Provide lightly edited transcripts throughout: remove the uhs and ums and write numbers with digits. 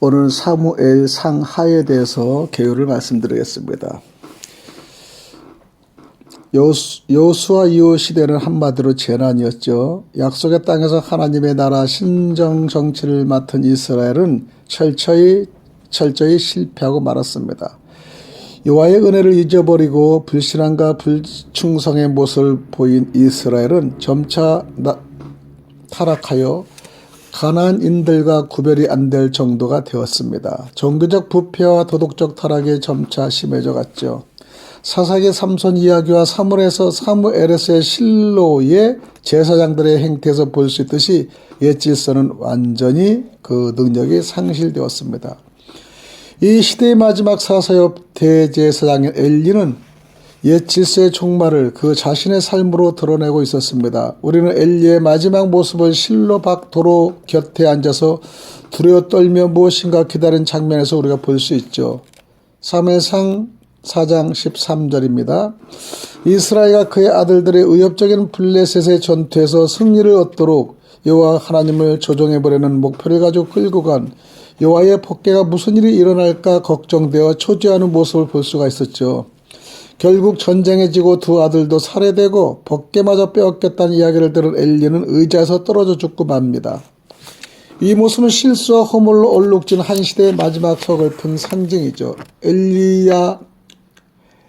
오늘 사무엘 상하에 대해서 개요를 말씀드리겠습니다. 여호수아 이후 시대는 한마디로 재난이었죠. 약속의 땅에서 하나님의 나라 신정 정치를 맡은 이스라엘은 철저히 실패하고 말았습니다. 여호와의 은혜를 잊어버리고 불신앙과 불충성의 모습을 보인 이스라엘은 점차 타락하여 가나안인들과 구별이 안 될 정도가 되었습니다. 종교적 부패와 도덕적 타락이 점차 심해져 갔죠. 사사기 삼손 이야기와 사무엘에서의 실로의 제사장들의 행태에서 볼 수 있듯이 옛 질서는 완전히 그 능력이 상실되었습니다. 이 시대의 마지막 사사엽 대제사장인 엘리는 옛 질서의 종말을 그 자신의 삶으로 드러내고 있었습니다. 우리는 엘리의 마지막 모습을 실로 밖 도로 곁에 앉아서 두려워 떨며 무엇인가 기다린 장면에서 우리가 볼 수 있죠. 사무엘상 4장 13절입니다. 이스라엘과 그의 아들들의 의협적인 블레셋의 전투에서 승리를 얻도록 여호와 하나님을 조종해보려는 목표를 가지고 끌고 간 여호와의 법궤가 무슨 일이 일어날까 걱정되어 초조해하는 모습을 볼 수가 있었죠. 결국 전쟁에 지고 두 아들도 살해되고 법궤마저 빼앗겼다는 이야기를 들은 엘리는 의자에서 떨어져 죽고 맙니다. 이 모습은 실수와 허물로 얼룩진 한 시대의 마지막 서글픈 상징이죠.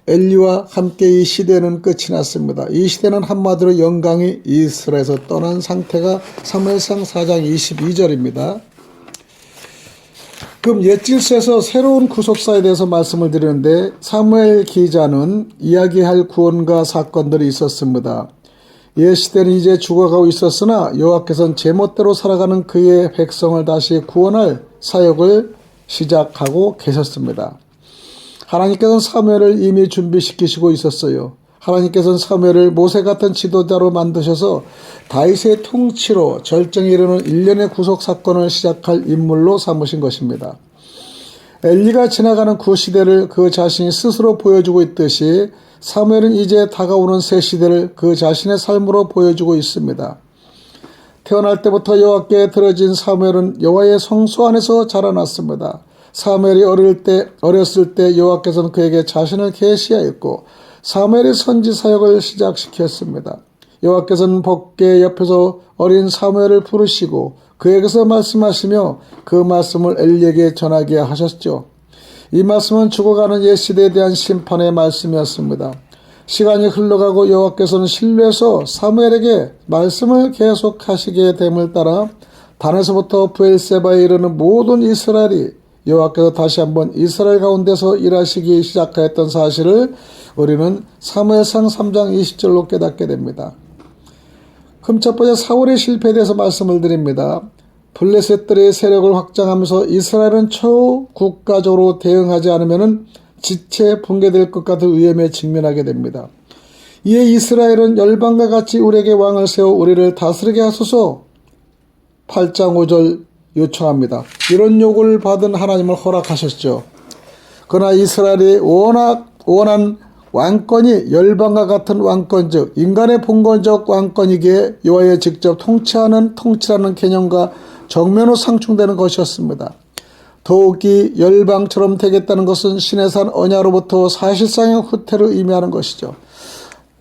엘리와 함께 이 시대는 끝이 났습니다. 이 시대는 한마디로 영광이 이스라엘에서 떠난 상태가 사무엘상 4장 22절입니다. 그럼 옛 질서에서 새로운 구속사에 대해서 말씀을 드리는데 사무엘 기자는 이야기할 구원과 사건들이 있었습니다. 옛 시대는 이제 죽어가고 있었으나 여호와께서는 제멋대로 살아가는 그의 백성을 다시 구원할 사역을 시작하고 계셨습니다. 하나님께서는 사무엘을 이미 준비시키시고 있었어요. 하나님께서는 사무엘을 모세 같은 지도자로 만드셔서 다윗의 통치로 절정에 이르는 일련의 구속 사건을 시작할 인물로 삼으신 것입니다. 엘리가 지나가는 그 시대를 그 자신이 스스로 보여주고 있듯이 사무엘은 이제 다가오는 새 시대를 그 자신의 삶으로 보여주고 있습니다. 태어날 때부터 여호와께 드려진 사무엘은 여호와의 성소 안에서 자라났습니다. 사무엘이 어렸을 때 여호와께서는 그에게 자신을 계시하였고 사무엘의 선지 사역을 시작시켰습니다. 여호와께서는 법궤 옆에서 어린 사무엘을 부르시고 그에게서 말씀하시며 그 말씀을 엘리에게 전하게 하셨죠. 이 말씀은 죽어가는 옛 시대에 대한 심판의 말씀이었습니다. 시간이 흘러가고 여호와께서는 실로에서 사무엘에게 말씀을 계속하시게 됨을 따라 단에서부터 브엘세바에 이르는 모든 이스라엘이 여호와께서 다시 한번 이스라엘 가운데서 일하시기 시작하였던 사실을 우리는 사무엘상 3장 20절로 깨닫게 됩니다. 그럼 첫 번째 사울의 실패에 대해서 말씀을 드립니다. 블레셋들의 세력을 확장하면서 이스라엘은 초국가적으로 대응하지 않으면 지체 붕괴될 것 같은 위험에 직면하게 됩니다. 이에 이스라엘은 열방과 같이 우리에게 왕을 세워 우리를 다스리게 하소서 8장 5절 요청합니다. 이런 요구를 받은 하나님을 허락하셨죠. 그러나 이스라엘이 원한 왕권이 열방과 같은 왕권 즉 인간의 본권적 왕권이기에 여호와의 직접 통치라는 개념과 정면으로 상충되는 것이었습니다. 더욱이 열방처럼 되겠다는 것은 신의 산 언약으로부터 사실상의 후퇴를 의미하는 것이죠.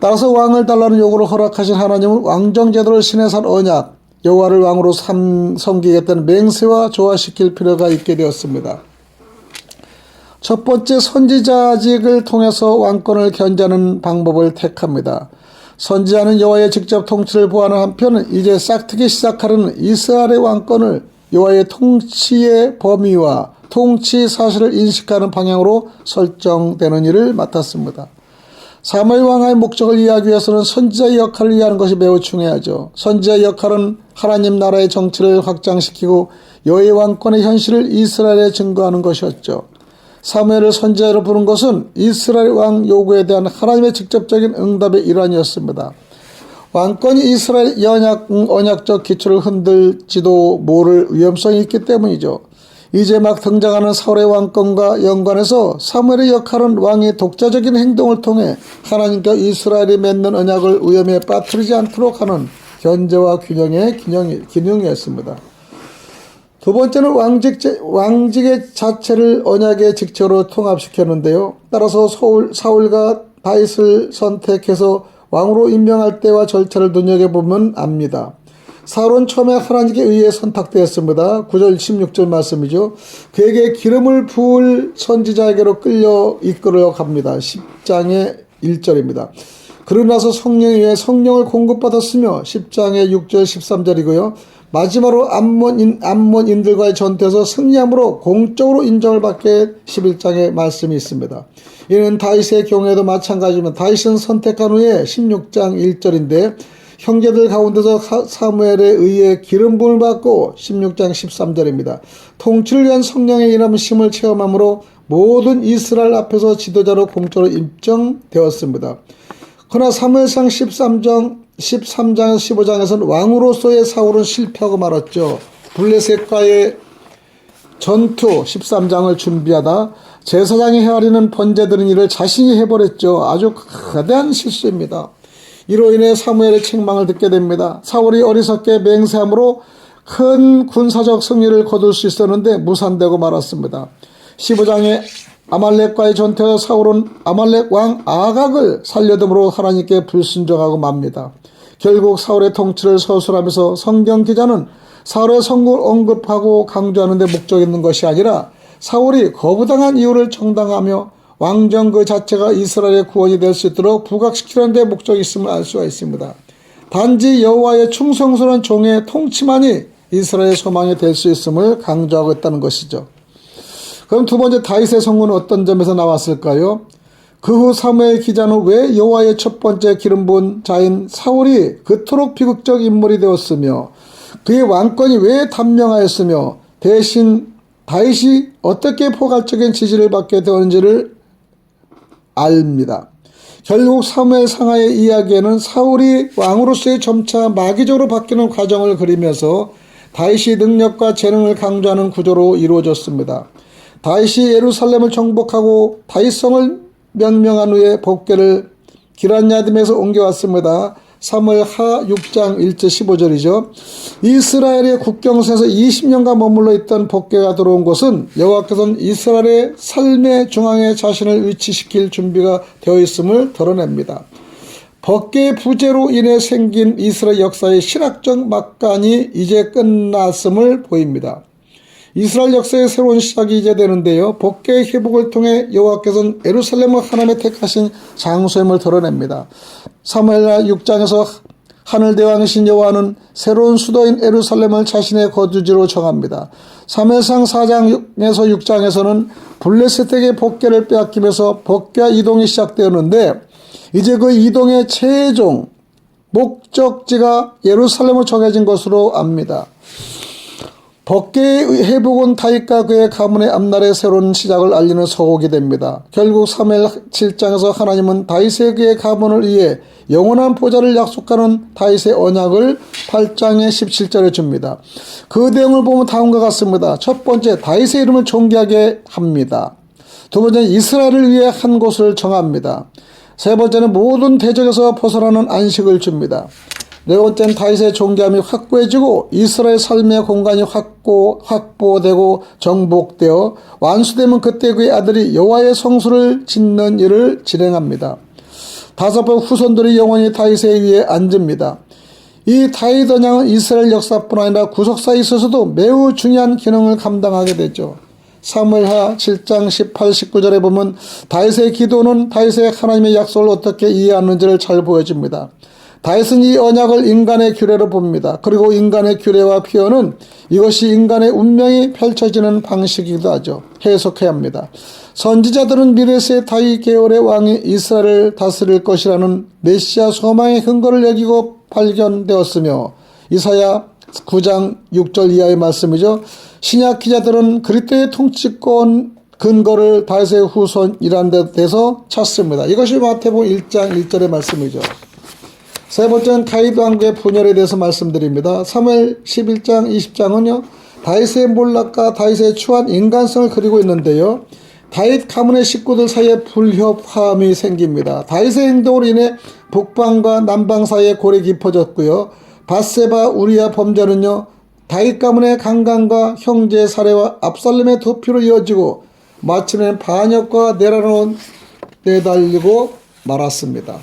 따라서 왕을 달라는 요구를 허락하신 하나님은 왕정제도를 신의 산 언약 여호와를 왕으로 섬기겠다는 맹세와 조화시킬 필요가 있게 되었습니다. 첫 번째 선지자직을 통해서 왕권을 견제하는 방법을 택합니다. 선지자는 여호와의 직접 통치를 보하는 한편 이제 싹트기 시작하는 이스라엘의 왕권을 여호와의 통치의 범위와 통치 사실을 인식하는 방향으로 설정되는 일을 맡았습니다. 사무엘 왕의 목적을 이해하기 위해서는 선지자의 역할을 이해하는 것이 매우 중요하죠. 선지자의 역할은 하나님 나라의 정치를 확장시키고 여호와의 왕권의 현실을 이스라엘에 증거하는 것이었죠. 사무엘을 선지자로 부른 것은 이스라엘 왕 요구에 대한 하나님의 직접적인 응답의 일환이었습니다. 왕권이 이스라엘 언약적 기초를 흔들지도 모를 위험성이 있기 때문이죠. 이제 막 등장하는 사울의 왕권과 연관해서 사무엘의 역할은 왕의 독자적인 행동을 통해 하나님과 이스라엘이 맺는 언약을 위험에 빠뜨리지 않도록 하는 견제와 균형의 기능이었습니다. 두 번째는 왕직의 자체를 언약의 직책으로 통합시켰는데요. 따라서 사울과 다윗을 선택해서 왕으로 임명할 때와 절차를 눈여겨보면 압니다. 사울은 처음에 하나님께 의해 선택되었습니다. 9절 16절 말씀이죠. 그에게 기름을 부을 선지자에게로 끌려 이끌어 갑니다. 10장의 1절입니다. 그러고 나서 성령에 의해 성령을 공급받았으며 10장의 6절 13절이고요. 마지막으로 암몬인들과의 전투에서 승리함으로 공적으로 인정을 받게 11장의 말씀이 있습니다. 이는 다윗의 경우에도 마찬가지지만 다윗은 선택한 후에 16장 1절인데 형제들 가운데서 사무엘에 의해 기름 부음을 받고 16장 13절입니다. 통치를 위한 성령의 일함심을 체험함으로 모든 이스라엘 앞에서 지도자로 공적으로 인정되었습니다. 그러나 사무엘상 13장에서 15장에서는 왕으로서의 사울은 실패하고 말았죠. 블레셋과의 전투 13장을 준비하다 제사장이 헤아리는 번제 드린 일을 자신이 해버렸죠. 아주 거대한 실수입니다. 이로 인해 사무엘의 책망을 듣게 됩니다. 사울이 어리석게 맹세함으로 큰 군사적 승리를 거둘 수 있었는데 무산되고 말았습니다. 15장에 아말렉과의 전투에서 사울은 아말렉 왕 아각을 살려둠으로 하나님께 불순종하고 맙니다. 결국 사울의 통치를 서술하면서 성경 기자는 사울의 성공을 언급하고 강조하는 데 목적이 있는 것이 아니라 사울이 거부당한 이유를 정당하며 왕정 그 자체가 이스라엘의 구원이 될 수 있도록 부각시키는 데 목적이 있음을 알 수가 있습니다. 단지 여호와의 충성스러운 종의 통치만이 이스라엘의 소망이 될 수 있음을 강조하고 있다는 것이죠. 그럼 두 번째 다윗의 성공은 어떤 점에서 나왔을까요? 그 후 사무엘 기자는 왜 여호와의 첫 번째 기름 부은 자인 사울이 그토록 비극적 인물이 되었으며 그의 왕권이 왜 단명하였으며 대신 다윗이 어떻게 포괄적인 지지를 받게 되었는지를 압니다. 결국 사무엘 상하의 이야기에는 사울이 왕으로서의 점차 마귀적으로 바뀌는 과정을 그리면서 다윗의 능력과 재능을 강조하는 구조로 이루어졌습니다. 다윗이 예루살렘을 정복하고 다윗성을 명명한 후에 법궤를 기럇야딤에서 옮겨왔습니다. 사무엘하 6장 1절 15절이죠. 이스라엘의 국경선에서 20년간 머물러 있던 법궤가 들어온 곳은 여호와께서는 이스라엘의 삶의 중앙에 자신을 위치시킬 준비가 되어 있음을 드러냅니다. 법궤의 부재로 인해 생긴 이스라엘 역사의 신학적 막간이 이제 끝났음을 보입니다. 이스라엘 역사의 새로운 시작이 이제 되는데요. 법궤의 회복을 통해 여호와께서는 예루살렘을 하나님의 택하신 장소임을 드러냅니다. 사무엘하 6장에서 하늘 대왕이신 여호와는 새로운 수도인 예루살렘을 자신의 거주지로 정합니다. 사무엘상 4장에서 6장에서는 블레셋에게 법궤를 빼앗기면서 법궤 이동이 시작되었는데 이제 그 이동의 최종 목적지가 예루살렘으로 정해진 것으로 압니다. 법궤의 회복은 다윗과 그의 가문의 앞날의 새로운 시작을 알리는 서곡이 됩니다. 결국 사무엘 7장에서 하나님은 다윗의 그의 가문을 위해 영원한 보좌를 약속하는 다윗의 언약을 8장의 17절에 줍니다. 그 내용을 보면 다음과 같습니다. 첫 번째, 다윗의 이름을 존귀하게 합니다. 두 번째는 이스라엘을 위해 한 곳을 정합니다. 세 번째는 모든 대적에서 벗어나는 안식을 줍니다. 네 번째는 다윗의 존귀함이 확고해지고 이스라엘 삶의 공간이 확보되고 정복되어 완수되면 그때 그의 아들이 여호와의 성소를 짓는 일을 진행합니다. 다섯 번 후손들이 영원히 다윗에 의해 앉습니다. 이 다윗 언약은 이스라엘 역사뿐 아니라 구속사에 있어서도 매우 중요한 기능을 감당하게 되죠. 사무엘하 7장 18, 19절에 보면 다윗의 기도는 다윗의 하나님의 약속을 어떻게 이해하는지를 잘 보여줍니다. 다윗은 이 언약을 인간의 규례로 봅니다. 그리고 인간의 규례와 표현은 이것이 인간의 운명이 펼쳐지는 방식이기도 하죠. 해석해야 합니다. 선지자들은 미래세 다윗 계열의 왕이 이스라엘을 다스릴 것이라는 메시아 소망의 근거를 여기고 발견되었으며 이사야 9장 6절 이하의 말씀이죠. 신약 기자들은 그리스도의 통치권 근거를 다윗의 후손이라는 데서 찾습니다. 이것이 마태복음 1장 1절의 말씀이죠. 세 번째는 다윗 왕국의 분열에 대해서 말씀드립니다. 사무엘 11장 20장은요. 다윗의 몰락과 다윗의 추한 인간성을 그리고 있는데요. 다윗 가문의 식구들 사이에 불협화음이 생깁니다. 다윗의 행동으로 인해 북방과 남방 사이에 골이 깊어졌고요. 밧세바 우리아 범죄는요. 다윗 가문의 강간과 형제의 살해와 압살롬의 도피로 이어지고 마침내 반역과 내란으로 내달리고 말았습니다.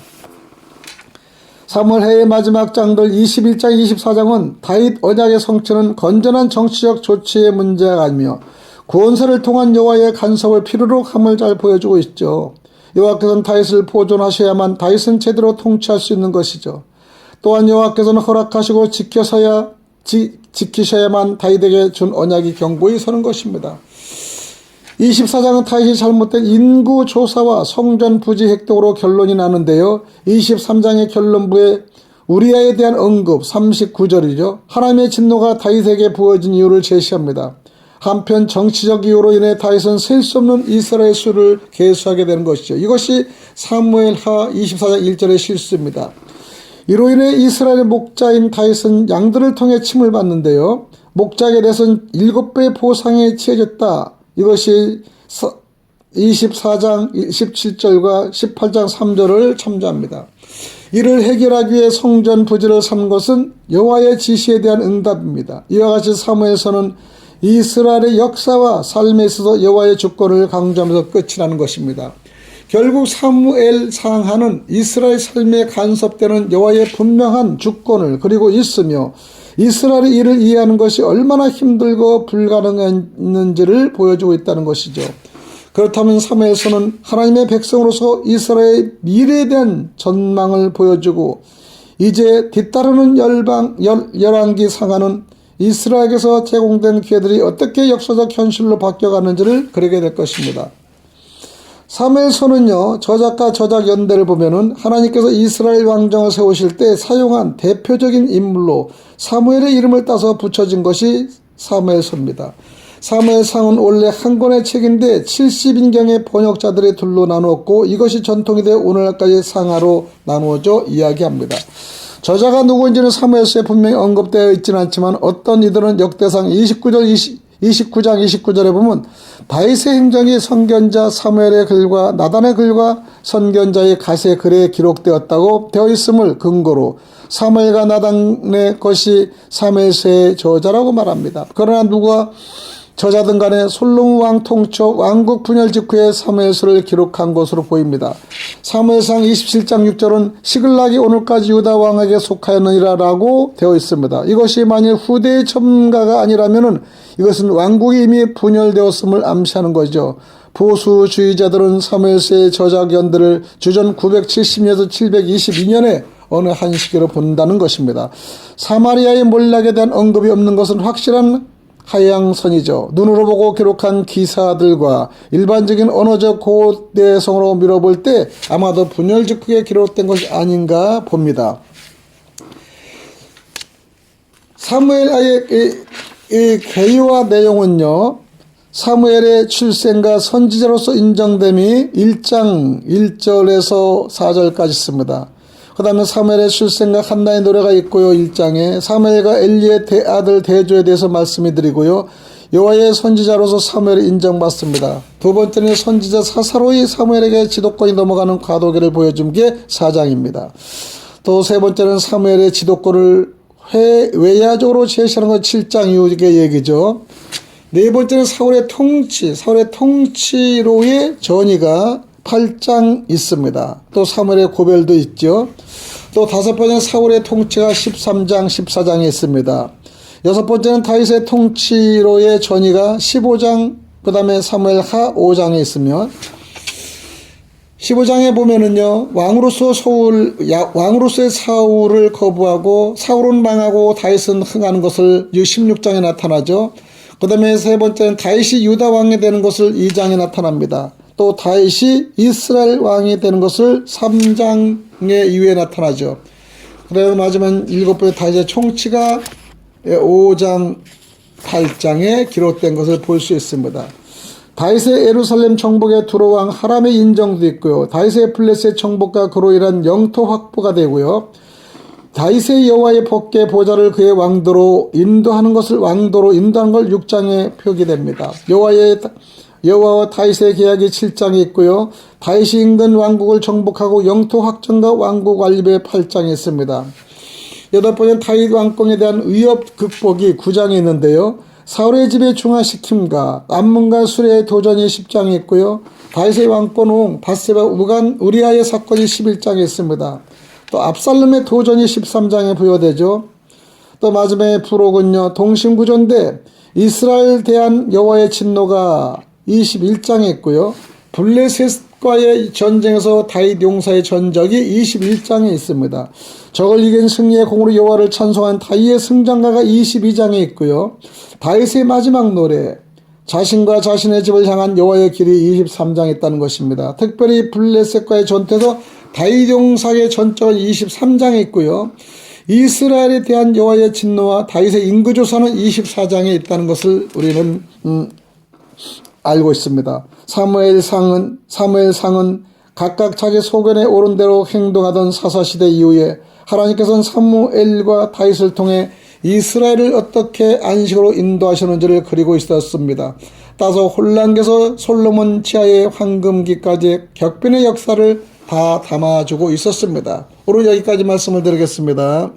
사무엘하의 마지막 장들 21장 24장은 다윗 언약의 성취는 건전한 정치적 조치의 문제가 아니며 구원세를 통한 여호와의 간섭을 필요로 함을 잘 보여주고 있죠. 여호와께서는 다윗을 보존하셔야만 다윗은 제대로 통치할 수 있는 것이죠. 또한 여호와께서는 허락하시고 지키셔야만 다윗에게 준 언약이 견고히 서는 것입니다. 24장은 다윗이 잘못된 인구조사와 성전 부지 획득으로 결론이 나는데요. 23장의 결론부에 우리아에 대한 언급 39절이죠. 하나님의 진노가 다윗에게 부어진 이유를 제시합니다. 한편 정치적 이유로 인해 다윗은 셀 수 없는 이스라엘 수를 계수하게 되는 것이죠. 이것이 사무엘하 24장 1절의 실수입니다. 이로 인해 이스라엘의 목자인 다윗은 양들을 통해 침을 받는데요. 목자에게 대해서는 7배의 보상이 취해졌다. 이것이 24장 17절과 18장 3절을 참조합니다. 이를 해결하기 위해 성전 부지를 삼은 것은 여호와의 지시에 대한 응답입니다. 이와 같이 사무엘서는 이스라엘의 역사와 삶에 있어서 여호와의 주권을 강조하면서 끝이 나는 것입니다. 결국 사무엘 상하는 이스라엘 삶에 간섭되는 여호와의 분명한 주권을 그리고 있으며 이스라엘의 이를 이해하는 것이 얼마나 힘들고 불가능했는지를 보여주고 있다는 것이죠. 그렇다면 사무엘서는 하나님의 백성으로서 이스라엘의 미래에 대한 전망을 보여주고 이제 뒤따르는 열왕기 상하는 이스라엘에게서 제공된 기회들이 어떻게 역사적 현실로 바뀌어가는지를 그리게 될 것입니다. 사무엘서는요, 저작과 저작 연대를 보면은 하나님께서 이스라엘 왕정을 세우실 때 사용한 대표적인 인물로 사무엘의 이름을 따서 붙여진 것이 사무엘서입니다. 사무엘상은 원래 한 권의 책인데 70인경의 번역자들이 둘로 나누었고 이것이 전통이 되어 오늘날까지 상하로 나누어져 이야기합니다. 저자가 누구인지는 사무엘서에 분명히 언급되어 있지는 않지만 어떤 이들은 역대상 29장 29절에 보면 다윗의 행정이 선견자 사무엘의 글과 나단의 글과 선견자의 가세 글에 기록되었다고 되어 있음을 근거로 사무엘과 나단의 것이 사무엘서의 저자라고 말합니다. 그러나 누가 저자든 간에 솔로몬 왕 통치 왕국 분열 직후에 사무엘서를 기록한 것으로 보입니다. 사무엘상 27장 6절은 시글락이 오늘까지 유다 왕에게 속하였느니라 라고 되어 있습니다. 이것이 만일 후대의 첨가가 아니라면 이것은 왕국이 이미 분열되었음을 암시하는 거죠. 보수주의자들은 사무엘서의 저작연들을 주전 970년에서 722년에 어느 한 시기로 본다는 것입니다. 사마리아의 몰락에 대한 언급이 없는 것은 확실한 하향선이죠. 눈으로 보고 기록한 기사들과 일반적인 언어적 고대성으로 미뤄볼 때 아마도 분열 직후에 기록된 것이 아닌가 봅니다. 사무엘의 이 개요와 내용은요, 사무엘의 출생과 선지자로서 인정됨이 1장 1절에서 4절까지 있습니다. 그 다음에 사무엘의 출생과 한나의 노래가 있고요. 1장에 사무엘과 엘리의 아들 대조에 대해서 말씀이 드리고요. 여호와의 선지자로서 사무엘이 인정받습니다. 두 번째는 선지자 사사로이 사무엘에게 지도권이 넘어가는 과도기를 보여준 게 4장입니다. 또 세 번째는 사무엘의 지도권을 외야적으로 제시하는 건 7장 이후의 얘기죠. 네 번째는 사울의 통치로의 전의가 8장 있습니다. 또 사무엘의 고별도 있죠. 또 다섯 번째는 사울의 통치가 13장, 14장에 있습니다. 여섯 번째는 다윗의 통치로의 전의가 15장, 그 다음에 사무엘하 5장에 있으며 15장에 보면은요, 왕으로서의 사울을 거부하고 사울은 망하고 다윗은 흥하는 것을 16장에 나타나죠. 그 다음에 세 번째는 다윗이 유다 왕이 되는 것을 2장에 나타납니다. 또 다윗이 이스라엘 왕이 되는 것을 3장의 이후에 나타나죠. 그리고 마지막 일곱 번째 다윗의 총치가 5장, 8장에 기록된 것을 볼 수 있습니다. 다윗의 예루살렘 정복의 두로왕 하람의 인정도 있고요. 다윗의 블레셋 정복과 그로 인한 영토 확보가 되고요. 다윗의 여호와의 법궤 보좌를 그의 왕도로 인도하는 걸 6장에 표기됩니다. 여호와와 다윗의 계약이 7장에 있고요. 다윗이 인근 왕국을 정복하고 영토 확정과 왕국 완립의 8장에 있습니다. 8번째 다윗 왕권에 대한 위협 극복이 9장에 있는데요. 사울의 집에 중화시킴과 암문과 수레의 도전이 10장에 있고요. 다윗의 왕권 후 밧세바 우간 우리아의 사건이 11장에 있습니다. 또 압살롬의 도전이 13장에 부여되죠. 또 마지막에 부록은요. 동심구조인데 이스라엘 대한 여호와의 진노가 21장에 있고요. 블레셋과의 전쟁에서 다윗 용사의 전적이 21장에 있습니다. 적을 이긴 승리의 공으로 여호와를 찬송한 다윗의 승장가가 22장에 있고요. 다윗의 마지막 노래 자신과 자신의 집을 향한 여호와의 길이 23장에 있다는 것입니다. 특별히 블레셋과의 전투에서 다윗 용사의 전적은 23장에 있고요. 이스라엘에 대한 여호와의 진노와 다윗의 인구조사는 24장에 있다는 것을 우리는 알고 있습니다. 사무엘상은 각각 자기 소견에 오른 대로 행동하던 사사시대 이후에 하나님께서는 사무엘과 다윗을 통해 이스라엘을 어떻게 안식으로 인도하시는지를 그리고 있었습니다. 따서 혼란기에서 솔로몬 치하의 황금기까지 격변의 역사를 다 담아주고 있었습니다. 오늘 여기까지 말씀을 드리겠습니다.